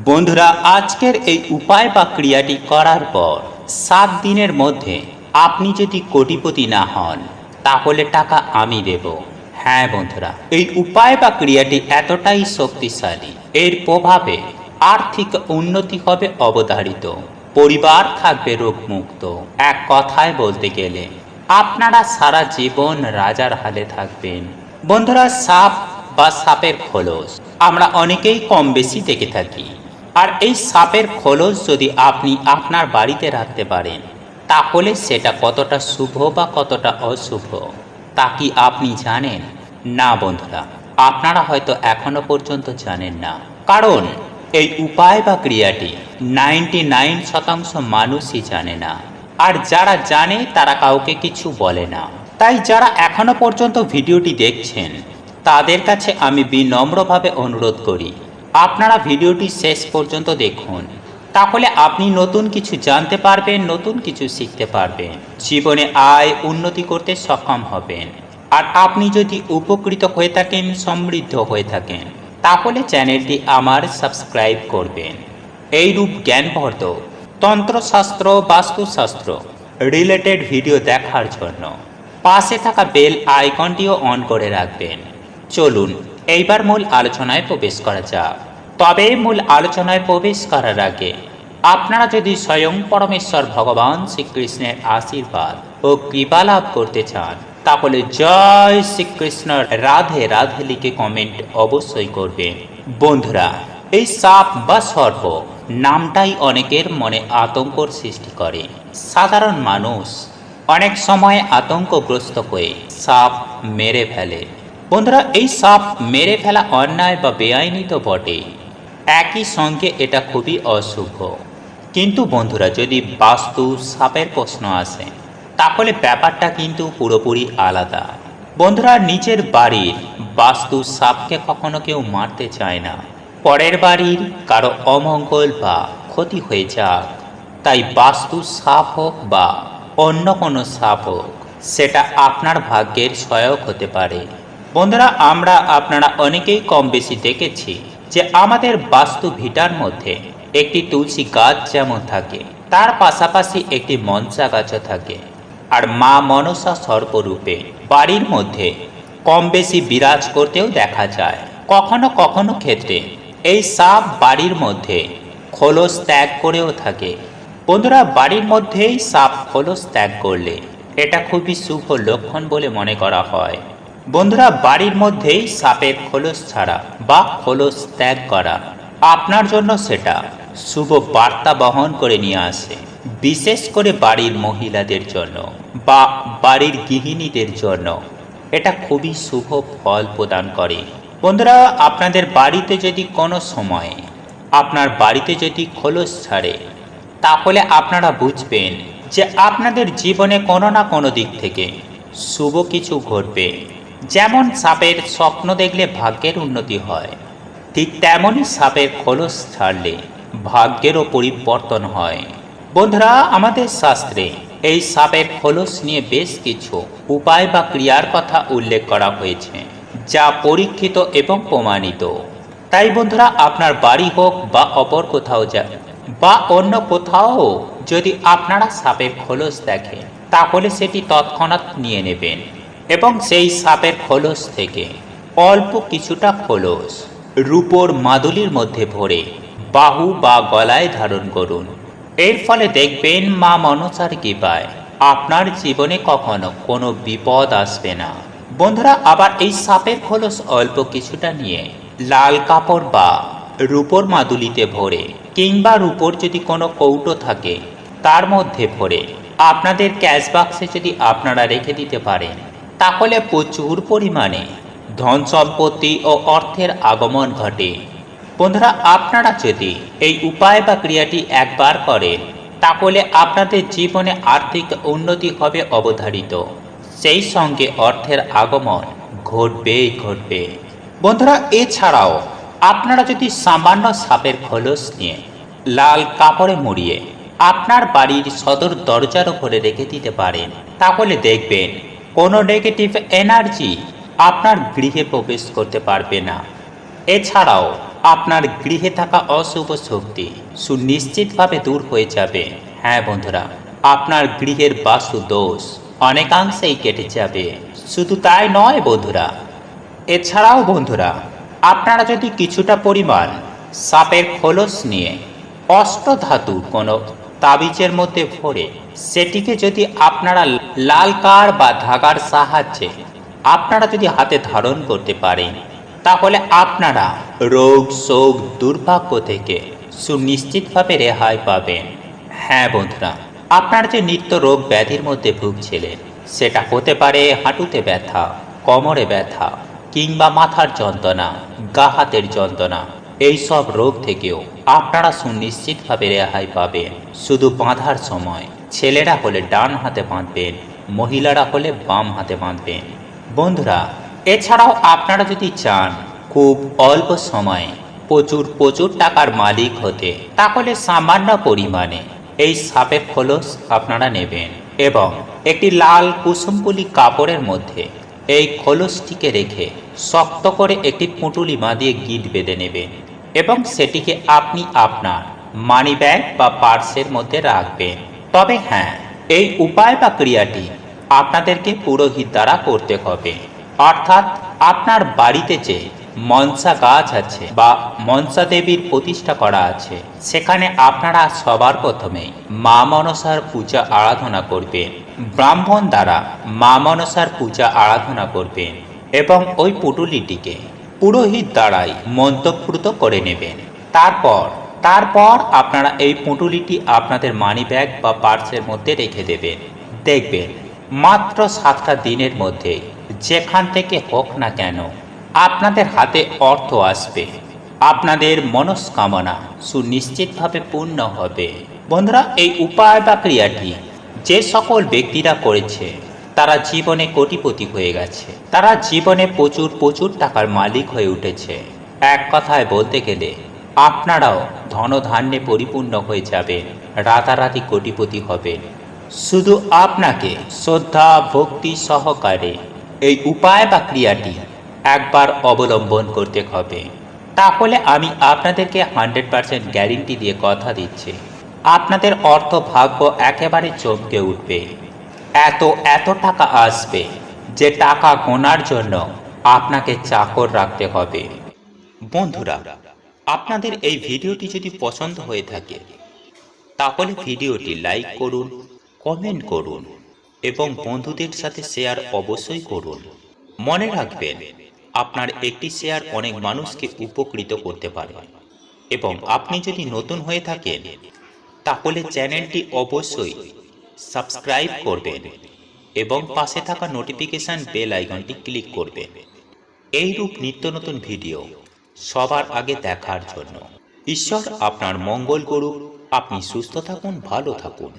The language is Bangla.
বন্ধুরা, আজকের এই উপায় বা ক্রিয়াটি করার পর 7 দিনের মধ্যে আপনি যদি কোটিপতি না হন তাহলে টাকা আমি দেব। হ্যাঁ বন্ধুরা, এই উপায় বা ক্রিয়াটি এতটাই শক্তিশালী, এর প্রভাবে আর্থিক উন্নতি হবে অবধারিত, পরিবার থাকবে রোগমুক্ত। এক কথায় বলতে গেলে আপনারা সারা জীবন রাজার হালে থাকবেন। বন্ধুরা, সাপ বা সাপের খোলস আমরা অনেকেই কম বেশি দেখে থাকি। আর এই সাপের খোলস যদি আপনি আপনার বাড়িতে রাখতে পারেন তাহলে সেটা কতটা শুভ বা কতটা অশুভ তা কি আপনি জানেন? না বন্ধুরা, আপনারা হয়তো এখনো পর্যন্ত জানেন না, কারণ এই উপায় বা ক্রিয়াটি 99% মানুষই জানে না। আর যারা জানে তারা কাউকে কিছু বলে না। তাই যারা এখনো পর্যন্ত ভিডিওটি দেখছেন তাদের কাছে আমি বিনম্রভাবে অনুরোধ করি, আপনারা ভিডিওটি শেষ পর্যন্ত দেখুন, তাহলে আপনি নতুন কিছু জানতে পারবেন, নতুন কিছু শিখতে পারবেন, জীবনে আয় উন্নতি করতে সক্ষম হবেন। আর আপনি যদি উপকৃত হয়ে থাকেন, সমৃদ্ধ হয়ে থাকেন, তাহলে চ্যানেলটি আমার সাবস্ক্রাইব করবেন। এইরূপ জ্ঞানবর্ধক তন্ত্রশাস্ত্র, বাস্তুশাস্ত্র রিলেটেড ভিডিও দেখার জন্য পাশে থাকা বেল আইকনটিও অন করে রাখবেন। চলুন এইবার মূল আলোচনায় প্রবেশ করা যাক। তবে মূল আলোচনায় প্রবেশ করার আগে আপনারা যদি স্বয়ং পরমেশ্বর ভগবান শ্রীকৃষ্ণের আশীর্বাদ ও কৃপা লাভ করতে চান তাহলে জয় শ্রীকৃষ্ণ, রাধে রাধে লিখে কমেন্ট অবশ্যই করবেন। বন্ধুরা, এই সাপ বা সর্প নামটাই অনেকের মনে আতঙ্কর সৃষ্টি করে। সাধারণ মানুষ অনেক সময় আতঙ্কগ্রস্ত হয়ে সাপ মেরে ফেলে। বন্ধুরা, এই সাপ মেরে ফেলা অন্যায় বা বেআইনি তো বটে, একই সঙ্গে এটা খুবই অশুভ। কিন্তু বন্ধুরা, যদি বাস্তু সাপের প্রশ্ন আসে তাহলে ব্যাপারটা কিন্তু পুরোপুরি আলাদা। বন্ধুরা, নিজের বাড়ির বাস্তু সাপকে কখনো কেউ মারতে চায় না। পরের বাড়ির কারো অমঙ্গল বা ক্ষতি হয়ে যাক, তাই বাস্তু সাপ হোক বা অন্য কোনো সাপ হোক, সেটা আপনার ভাগ্যের সহায়ক হতে পারে। বন্ধুরা, আপনারা অনেকেই কম বেশি দেখেছি যে আমাদের বাস্তু ভিটার মধ্যে একটি তুলসী গাছ যেমন থাকে, তার পাশাপাশি একটি মনসা গাছও থাকে। আর মা মনসা সর্পরূপে বাড়ির মধ্যে কম বেশি বিরাজ করতেও দেখা যায়। কখনো কখনো ক্ষেত্রে এই সাপ বাড়ির মধ্যে খোলস ত্যাগ করেও থাকে। বন্ধুরা, বাড়ির মধ্যেই সাপ খোলস ত্যাগ করলে এটা খুবই শুভ লক্ষণ বলে মনে করা হয়। বন্ধুরা, বাড়ির মধ্যেই সাপের খোলস ছাড়া বা খোলস ত্যাগ করা আপনার জন্য সেটা শুভ বার্তা বহন করে নিয়ে আসে। বিশেষ করে বাড়ির মহিলাদের জন্য বা বাড়ির গৃহিণীদের জন্য এটা খুবই শুভ ফল প্রদান করে। বন্ধুরা, আপনাদের বাড়িতে যদি কোনো সময়ে আপনার বাড়িতে যদি খোলস ছাড়ে তাহলে আপনারা বুঝবেন যে আপনাদের জীবনে কোনো না কোনো দিক থেকে শুভ কিছু ঘটবে। যেমন সাপের স্বপ্ন দেখলে ভাগ্যের উন্নতি হয়, ঠিক তেমনই সাপের খোলস ছাড়লে ভাগ্যেরও পরিবর্তন হয়। বন্ধুরা, আমাদের শাস্ত্রে এই সাপের খোলস নিয়ে বেশ কিছু উপায় বা ক্রিয়ার কথা উল্লেখ করা হয়েছে, যা পরীক্ষিত এবং প্রমাণিত। তাই বন্ধুরা, আপনার বাড়ি হোক বা অপর কোথাও যাক বা অন্য কোথাও যদি আপনারা সাপের খোলস দেখেন তাহলে সেটি তৎক্ষণাৎ নিয়ে নেবেন এবং সেই সাপের খোলস থেকে অল্প কিছুটা খোলস রূপোর মাদুলির মধ্যে ভরে বাহু বা গলায় ধারণ করুন। এর ফলে দেখবেন মা মনসার কৃপায় আপনার জীবনে কখনো কোনো বিপদ আসবে না। বন্ধুরা, আবার এই সাপের খোলস অল্প কিছুটা নিয়ে লাল কাপড় বা রূপোর মাদুলিতে ভরে কিংবা রূপোর যদি কোনো কৌটো থাকে তার মধ্যে ভরে আপনাদের ক্যাশ বাক্সে যদি আপনারা রেখে দিতে পারেন তাহলে প্রচুর পরিমাণে ধন সম্পত্তি ও অর্থের আগমন ঘটে। বন্ধুরা, আপনারা যদি এই উপায় বা ক্রিয়াটি একবার করেন তাহলে আপনাদের জীবনে আর্থিক উন্নতি হবে অবধারিত, সেই সঙ্গে অর্থের আগমন ঘটবেই ঘটবে। বন্ধুরা, এছাড়াও আপনারা যদি সামান্য সাপের খোলস নিয়ে লাল কাপড়ে মুড়িয়ে আপনার বাড়ির সদর দরজার উপরে রেখে দিতে পারেন তাহলে দেখবেন কোনো নেগেটিভ এনার্জি আপনার গৃহে প্রবেশ করতে পারবে না। এছাড়াও আপনার গৃহে থাকা অশুভ শক্তি সুনিশ্চিতভাবে দূর হয়ে যাবে। হ্যাঁ বন্ধুরা, আপনার গৃহের বাস্তু দোষ অনেকাংশেই কেটে যাবে। শুধু তাই নয় বন্ধুরা, এছাড়াও বন্ধুরা, আপনারা যদি কিছুটা পরিমাণ সাপের খোলস নিয়ে অষ্টধাতুর কোনো তাবিজের মধ্যে ভরে সেটিকে যদি আপনারা লাল কার বা ধাগার সাহায্যে আপনারা যদি হাতে ধারণ করতে পারেন, তাহলে আপনারা রোগ শোক দুর্ভাগ্য থেকে সুনিশ্চিতভাবে রেহাই পাবেন। হ্যাঁ বন্ধুরা, আপনার যে নিত্য রোগ ব্যাধির মধ্যে ভুগছিলেন, সেটা হতে পারে হাঁটুতে ব্যথা, কোমরে ব্যথা, কিংবা মাথার যন্ত্রণা, গা হাতের যন্ত্রণা, এই সব রোগ থেকেও আপনারা সুনিশ্চিতভাবে রেহাই পাবেন। শুধু বাঁধার সময় ছেলেরা হলে ডান হাতে বাঁধবেন, মহিলারা হলে বাম হাতে বাঁধবেন। বন্ধুরা, এছাড়াও আপনারা যদি চান খুব অল্প সময়ে প্রচুর প্রচুর টাকার মালিক হতে, তাহলে সামান্য পরিমাণে এই সাপের খোলস আপনারা নেবেন এবং একটি লাল কুসুমপুলি কাপড়ের মধ্যে এই খোলসটিকে রেখে শক্ত করে একটি পুঁটুলি বাঁধিয়ে গিঁট বেঁধে নেবেন এবং সেটিকে আপনি আপনার মানি ব্যাগ বা পার্সের মধ্যে রাখবেন। তবে হ্যাঁ, এই উপায় বা ক্রিয়াটি আপনাদেরকে পুরোহিত দ্বারা করতে হবে। অর্থাৎ আপনার বাড়িতে যে মনসা গাছ আছে বা মনসা দেবীর প্রতিষ্ঠা করা আছে, সেখানে আপনারা সবার প্রথমে মা মনসার পূজা আরাধনা করবেন। ব্রাহ্মণ দ্বারা মা মনসার পূজা আরাধনা করবেন এবং ওই পুটুলিটিকে পুরোহিত দ্বারাই মন্ত্রপুত করে নেবেন। তারপর আপনারা এই পুঁটুলিটি আপনাদের মানি ব্যাগ বা পার্সের মধ্যে রেখে দেবেন। দেখবেন মাত্র 7টা দিনের মধ্যে যেখান থেকে হোক না কেন আপনাদের হাতে অর্থ আসবে, আপনাদের মনস্কামনা সুনিশ্চিতভাবে পূর্ণ হবে। বন্ধুরা, এই উপায় বা ক্রিয়াটি যে সকল ব্যক্তিরা করেছে তারা জীবনে কোটিপতি হয়ে গেছে, তারা জীবনে প্রচুর প্রচুর টাকার মালিক হয়ে উঠেছে। এক কথায় বলতে গেলে আপনারাও ধনধান্যে পরিপূর্ণ হয়ে যাবেন, রাতারাতি কোটিপতি হবেন। শুধু আপনাকে শ্রদ্ধা ভক্তি সহকারে এই উপায় বা ক্রিয়াটি একবার অবলম্বন করতে হবে। তাহলে আমি আপনাদেরকে 100% গ্যারেন্টি দিয়ে কথা দিচ্ছি, আপনাদের অর্থ ভাগ্য একেবারে চমকে উঠবে। এত টাকা আসবে যে টাকা গোনার জন্য আপনাকে চাকর রাখতে হবে। বন্ধুরা, আপনাদের এই ভিডিওটি যদি পছন্দ হয়ে থাকে, তাহলে ভিডিওটি লাইক করুন, কমেন্ট করুন এবং বন্ধুদের সাথে শেয়ার অবশ্যই করুন। মনে রাখবেন, আপনার একটি শেয়ার অনেক মানুষকে উপকৃত করতে পারে। এবং আপনি যদি নতুন হয়ে থাকেন, তাহলে চ্যানেলটি অবশ্যই সাবস্ক্রাইব করবেন এবং পাশে থাকা নোটিফিকেশন বেল আইকনটি ক্লিক করবেন এইরূপ নিত্য নতুন ভিডিও সবার আগে দেখার জন্য। ঈশ্বর আপনার মঙ্গল করুক। আপনি সুস্থ থাকুন, ভালো থাকুন।